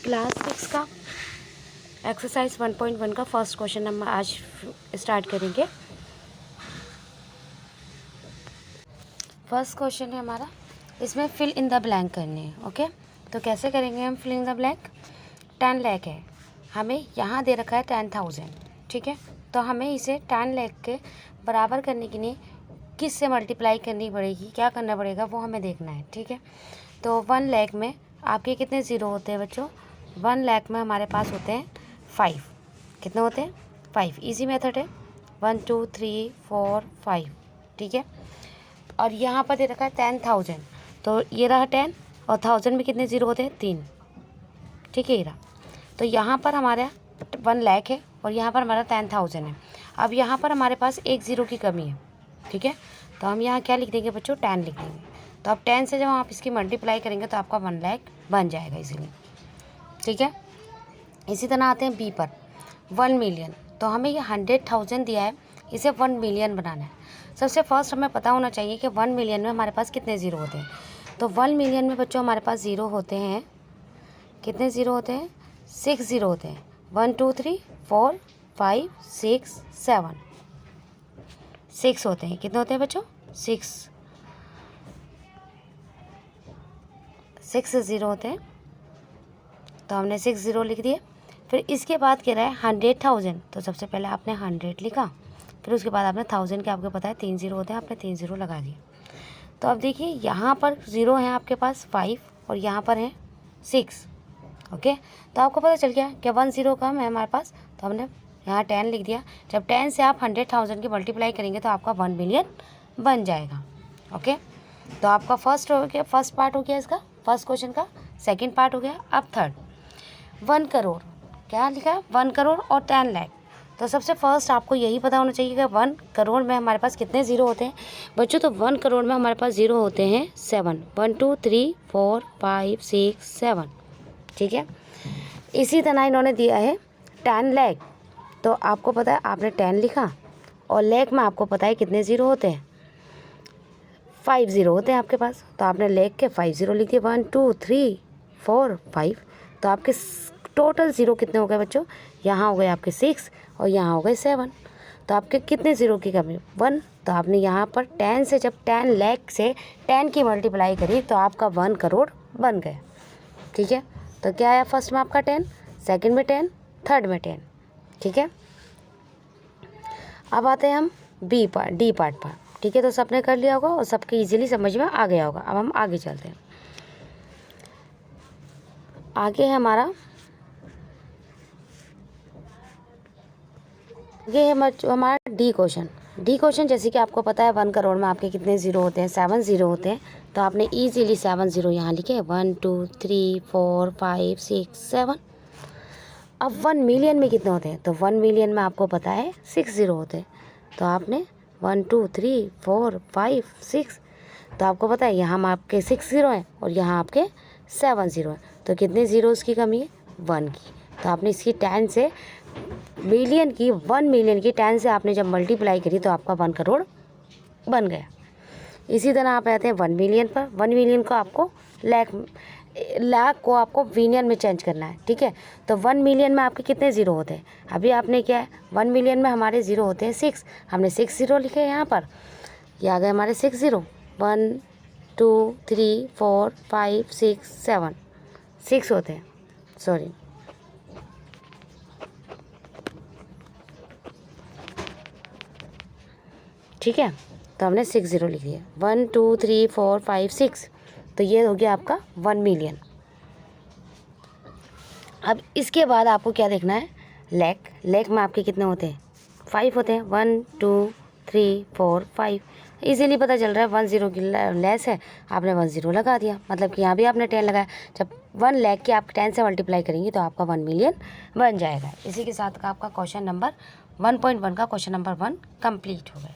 Class 6 का exercise 1.1 का first question हम आज स्टार्ट करेंगे। फर्स्ट क्वेश्चन है हमारा, इसमें फिल इन द ब्लैंक करने हैं। ओके, तो कैसे करेंगे हम fill in the blank. 10 lakh है, हमें यहाँ दे रखा है 10,000। ठीक है, तो हमें इसे 10 लाख के बराबर करने के लिए किस से मल्टीप्लाई करनी पड़ेगी, क्या करना पड़ेगा वो हमें देखना है। ठीक है, तो 1 लाख में आपके कितने ज़ीरो होते हैं बच्चों। 1 लाख में हमारे पास होते हैं 5। कितने होते हैं 5। इजी मेथड है, 1 2 3 4 5। ठीक है, और यहाँ पर दे रखा है 10,000, तो ये रहा 10 और 1000 में कितने ज़ीरो होते हैं 3। ठीक है, ये रहा। तो यहाँ पर हमारा 1 लाख है और यहाँ पर हमारा 10,000 है। अब यहाँ पर हमारे पास एक ज़ीरो की कमी है। ठीक है, तो हम यहाँ क्या लिख देंगे बच्चों, 10 लिख देंगे। तो अब 10 से जब आप इसकी मल्टीप्लाई करेंगे तो आपका 1 लाख बन जाएगा इजीली। ठीक है, इसी तरह आते हैं बी पर 1 मिलियन। तो हमें ये 100,000 दिया है, इसे 1 मिलियन बनाना है। सबसे फर्स्ट हमें पता होना चाहिए कि 1 मिलियन में हमारे पास कितने ज़ीरो होते हैं। तो 1 मिलियन में बच्चों हमारे पास ज़ीरो होते हैं, कितने ज़ीरो होते हैं 6 ज़ीरो होते हैं। 1 2 3 4 5 6 7 6 होते हैं। कितने होते हैं बच्चों 6 ज़ीरो होते हैं। तो हमने 6 ज़ीरो लिख दिए। फिर इसके बाद कह रहा है 100,000, तो सबसे पहले आपने 100 लिखा, फिर उसके बाद आपने 1000 के आपको पता है 3 ज़ीरो होते हैं, आपने 3 ज़ीरो लगा दिए। तो अब देखिए यहाँ पर ज़ीरो है आपके पास 5 और यहाँ पर है 6। ओके, तो आपको पता चल गया कि 1 ज़ीरो कम है हमारे पास, तो हमने यहाँ 10 लिख दिया। जब 10 से आप 100,000 की मल्टीप्लाई करेंगे तो आपका 1 मिलियन बन जाएगा। ओके, तो आपका फर्स्ट पार्ट हो गया इसका, फर्स्ट क्वेश्चन का। सेकंड पार्ट हो गया। अब थर्ड 1 करोड़, क्या लिखा है 1 करोड़ और 10 लाख। तो सबसे फर्स्ट आपको यही पता होना चाहिए कि 1 करोड़ में हमारे पास कितने ज़ीरो होते हैं बच्चों। तो 1 करोड़ में हमारे पास ज़ीरो होते हैं 7। 1 2 3 4 5 6 7। ठीक है, इसी तरह इन्होंने दिया है 10 लाख। तो आपको पता है, आपने 10 लिखा और लाख में आपको पता है कितने ज़ीरो होते हैं 5 ज़ीरो होते हैं आपके पास। तो आपने लाख के 5 ज़ीरो लिख दिए, 1 2 3 4 5। तो आपके टोटल ज़ीरो कितने हो गए बच्चों, यहाँ हो गए आपके 6 और यहाँ हो गए 7। तो आपके कितने ज़ीरो की कमी 1। तो आपने यहाँ पर 10 से जब 10 लाख से 10 की मल्टीप्लाई करी तो आपका 1 करोड़ बन गया। ठीक है, तो क्या आया फर्स्ट में आपका 10, सेकंड में 10, थर्ड में 10। ठीक है, अब आते हैं हम डी पार्ट पर। ठीक है, तो सबने कर लिया होगा और सबके इजीली समझ में आ गया होगा। अब हम आगे चलते हैं। आगे है हमारा, ये है हमारा डी क्वेश्चन। जैसे कि आपको पता है 1 करोड़ में आपके कितने ज़ीरो होते हैं 7 ज़ीरो होते हैं। तो आपने इजीली 7 ज़ीरो यहाँ लिखे, 1 2 3 4 5 6 7। अब 1 मिलियन में कितने होते हैं, तो 1 मिलियन में आपको पता है 6 ज़ीरो होते हैं। तो आपने 1 2 3 4 5 6, तो आपको पता है यहाँ आपके 6 ज़ीरो हैं और यहाँ आपके 7 ज़ीरो हैं। तो कितने ज़ीरोज़ की कमी है 1 की। तो आपने इसकी 10 से मिलियन की 1 मिलियन की 10 से आपने जब मल्टीप्लाई करी तो आपका 1 करोड़ बन गया। इसी तरह आप आते हैं 1 मिलियन पर। 1 मिलियन को आपको लाख को आपको मिलियन में चेंज करना है। ठीक है, तो 1 मिलियन में आपके कितने ज़ीरो होते हैं, अभी आपने क्या है 1 मिलियन में हमारे ज़ीरो होते हैं 6। हमने 6 ज़ीरो लिखे यहाँ पर, ये आ गए हमारे 6 ज़ीरो। 1 2 3 4 5 6 7 6 होते हैं, सॉरी। ठीक है, तो हमने 6 ज़ीरो लिख दिया। 1 2 3 4 5 6, तो ये हो गया आपका 1 मिलियन। अब इसके बाद आपको क्या देखना है, लाख में आपके कितने होते हैं 5 होते हैं। 1 2 3 4 5, इजीली पता चल रहा है 1 ज़ीरो की लेस है, आपने 1 ज़ीरो लगा दिया, मतलब कि यहाँ भी आपने 10 लगाया। जब 1 लाख की आप 10 से मल्टीप्लाई करेंगे तो आपका 1 मिलियन बन जाएगा। इसी के साथ का आपका क्वेश्चन नंबर 1.1 का क्वेश्चन नंबर 1 कंप्लीट हो गया।